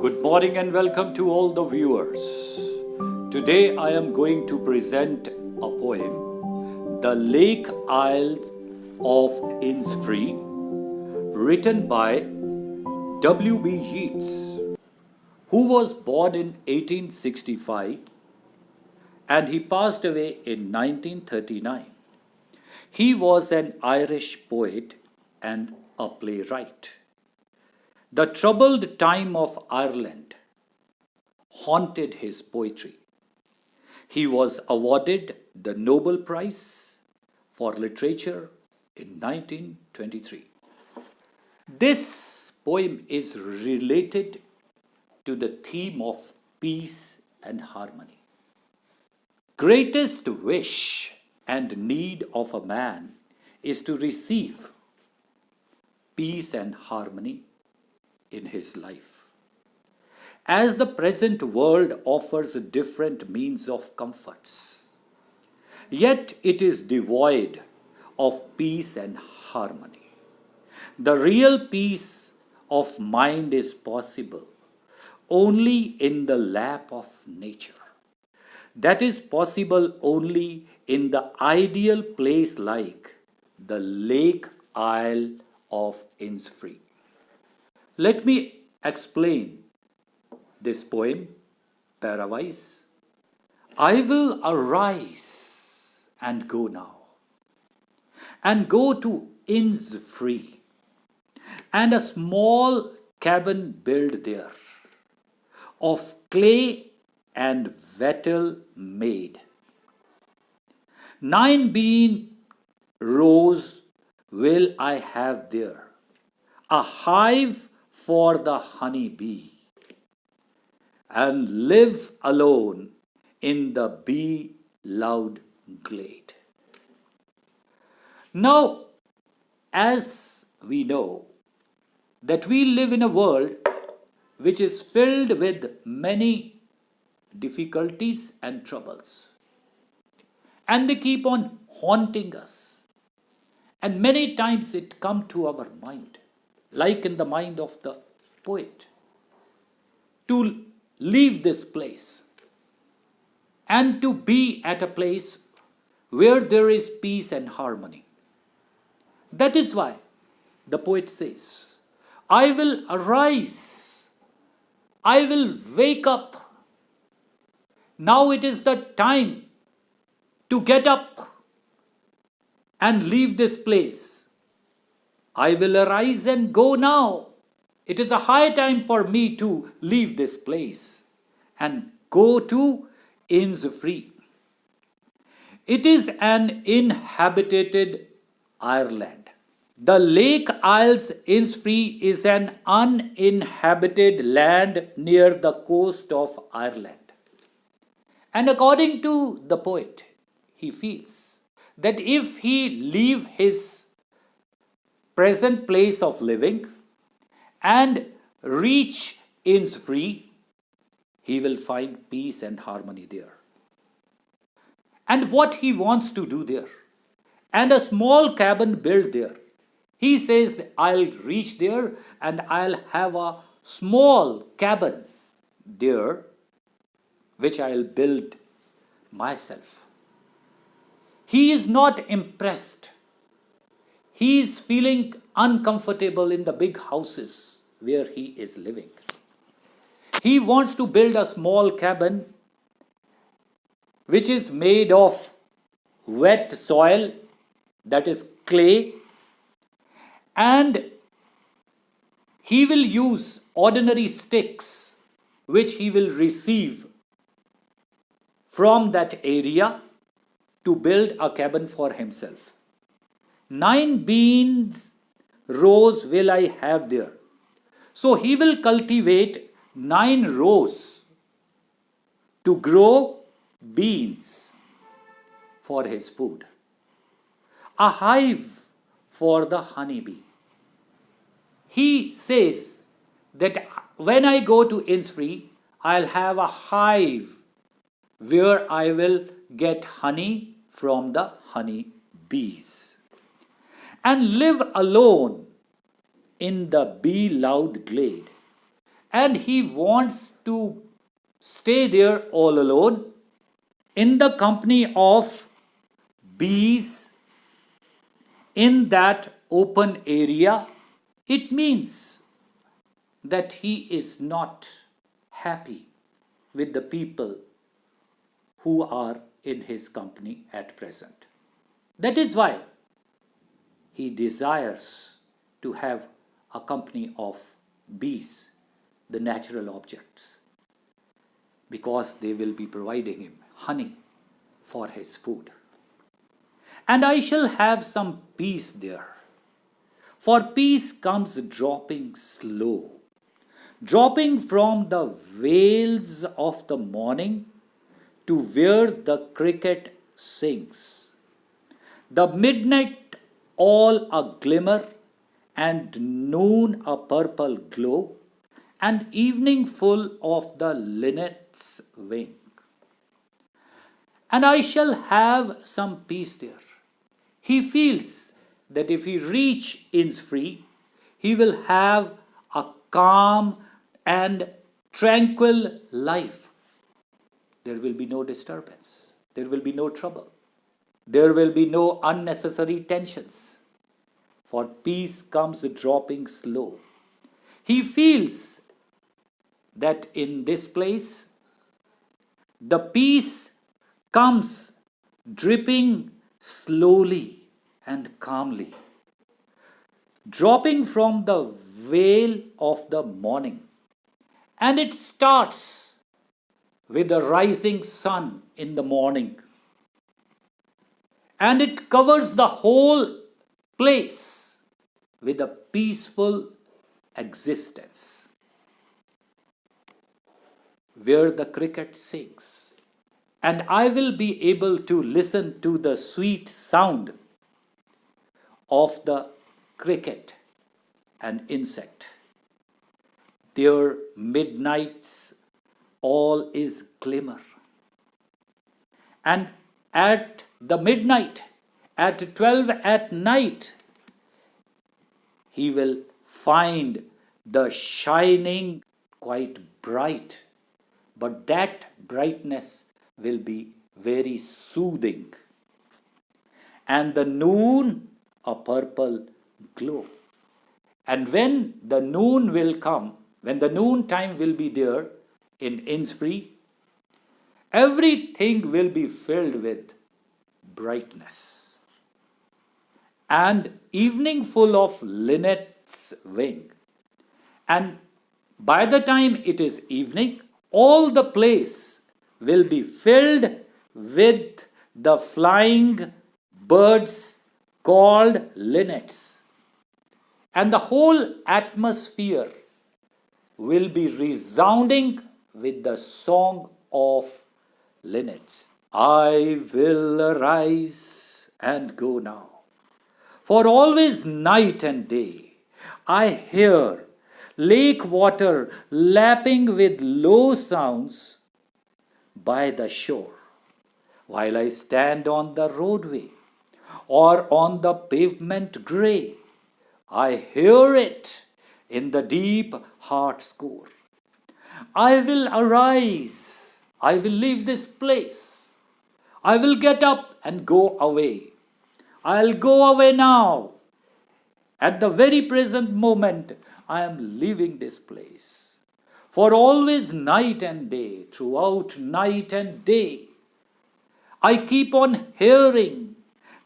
Good morning and welcome to all the viewers. Today I am going to present a poem, The Lake Isles of Innisfree, written by W B Yeats, who was born in 1865 and he passed away in 1939. He was an Irish poet and a playwright. The troubled time of Ireland haunted his poetry. He was awarded the Nobel Prize for Literature in 1923. This poem is related to the theme of peace and harmony. Greatest wish and need of a man is to receive peace and harmony in his life. As the present world offers different means of comforts, yet it is devoid of peace and harmony. The real peace of mind is possible only in the lap of nature. That is possible only in the ideal place like the Lake Isle of Innisfree. Let me explain this poem, paravise. I will arise and go now, and go to Innisfree, and a small cabin build there, of clay and wattle made. 9 bean rows will I have there, a hive for the honey bee, and live alone in the bee loud glade. Now, as we know that we live in a world which is filled with many difficulties and troubles, and they keep on haunting us, and many times it comes to our mind, like in the mind of the poet, to leave this place and to be at a place where there is peace and harmony. That is why the poet says, I will arise, I will wake up. Now it is the time to get up and leave this place. I will arise and go now. It is a high time for me to leave this place and go to Innisfree. It is an inhabited Ireland. The Lake Isles Innisfree is an uninhabited land near the coast of Ireland. And according to the poet, he feels that if he leave his present place of living and reach Innisfree, he will find peace and harmony there. And what he wants to do there, and a small cabin built there. He says that I'll reach there and I'll have a small cabin there which I'll build myself. He is not impressed. He is feeling uncomfortable in the big houses where he is living. He wants to build a small cabin which is made of wet soil, that is clay, and he will use ordinary sticks which he will receive from that area to build a cabin for himself. 9 beans rows will I have there. So he will cultivate 9 rows to grow beans for his food. A hive for the honeybee. He says that when I go to Innisfree, I'll have a hive where I will get honey from the honey bees and live alone in the bee loud glade and he wants to stay there all alone in the company of bees in that open area. It means that he is not happy with the people who are in his company at present. That is why he desires to have a company of bees, the natural objects, because they will be providing him honey for his food. And I shall have some peace there, for peace comes dropping slow, dropping from the vales of the morning to where the cricket sings. The midnight all a glimmer, and noon a purple glow, and evening full of the linnet's wing. And I shall have some peace there. He feels that if he reach Innisfree, he will have a calm and tranquil life. There will be no disturbance. There will be no trouble. There will be no unnecessary tensions. For peace comes dropping slow. He feels that in this place, the peace comes dripping slowly and calmly, dropping from the veil of the morning. And it starts with the rising sun in the morning. And it covers the whole place with a peaceful existence, where the cricket sings. And I will be able to listen to the sweet sound of the cricket and insect. Their midnights all is glimmer. And at the midnight, at 12 at night, he will find the shining quite bright, but that brightness will be very soothing. And the noon, a purple glow. And when the noon will come, when the noon time will be there in Innisfree, everything will be filled with brightness. And evening full of linnet's wing. And by the time it is evening, all the place will be filled with the flying birds called linnets. And the whole atmosphere will be resounding with the song of linnets. I will arise and go now, for always night and day I hear lake water lapping with low sounds by the shore, while I stand on the roadway or on the pavement grey. I hear it in the deep heart's core. I will arise, I will leave this place, I will get up and go away. I'll go away now. At the very present moment, I am leaving this place. For always night and day, throughout night and day, I keep on hearing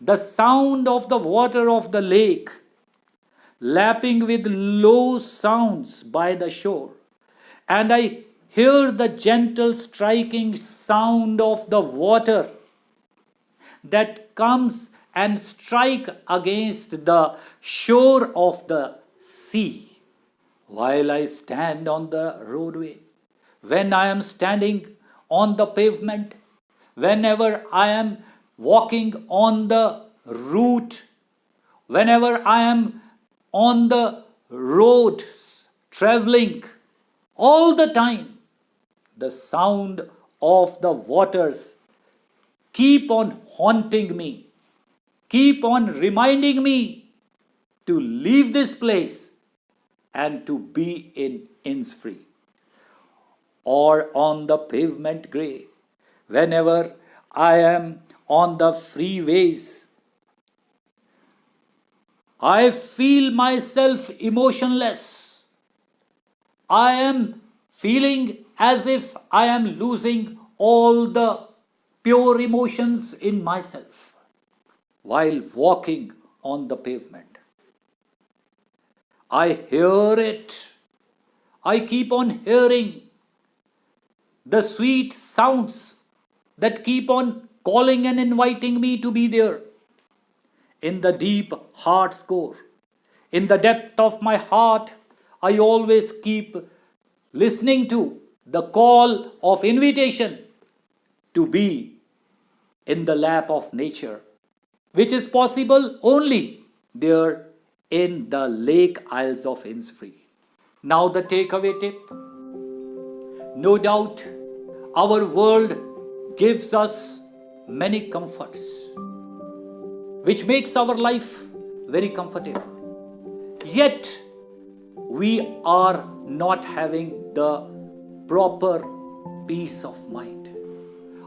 the sound of the water of the lake, lapping with low sounds by the shore. And I hear the gentle striking sound of the water that comes and strike against the shore of the sea, while I stand on the roadway. When I am standing on the pavement, whenever I am walking on the route, whenever I am on the roads traveling, all the time the sound of the waters keep on haunting me, keep on reminding me to leave this place and to be in Innisfree. or on the pavement grey, whenever I am on the freeways, I feel myself emotionless. I am feeling as if I am losing all the pure emotions in myself while walking on the pavement. I hear it. I keep on hearing the sweet sounds that keep on calling and inviting me to be there. In the deep heart's core, in the depth of my heart, I always keep listening to the call of invitation to be in the lap of nature, which is possible only there in the Lake Isles of Innisfree. Now, the takeaway tip. No doubt, our world gives us many comforts, which makes our life very comfortable. Yet, we are not having the proper peace of mind.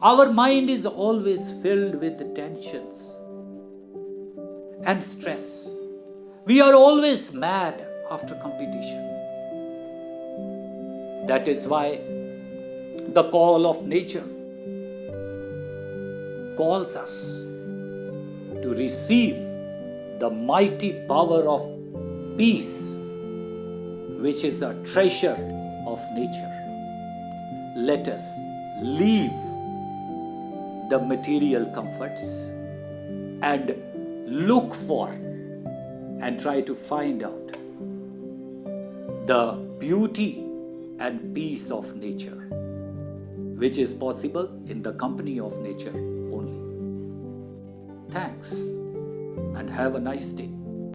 Our mind is always filled with tensions and stress. We are always mad after competition. That is why the call of nature calls us to receive the mighty power of peace, which is a treasure of nature. Let us leave the material comforts and look for and try to find out the beauty and peace of nature, which is possible in the company of nature only. Thanks and have a nice day.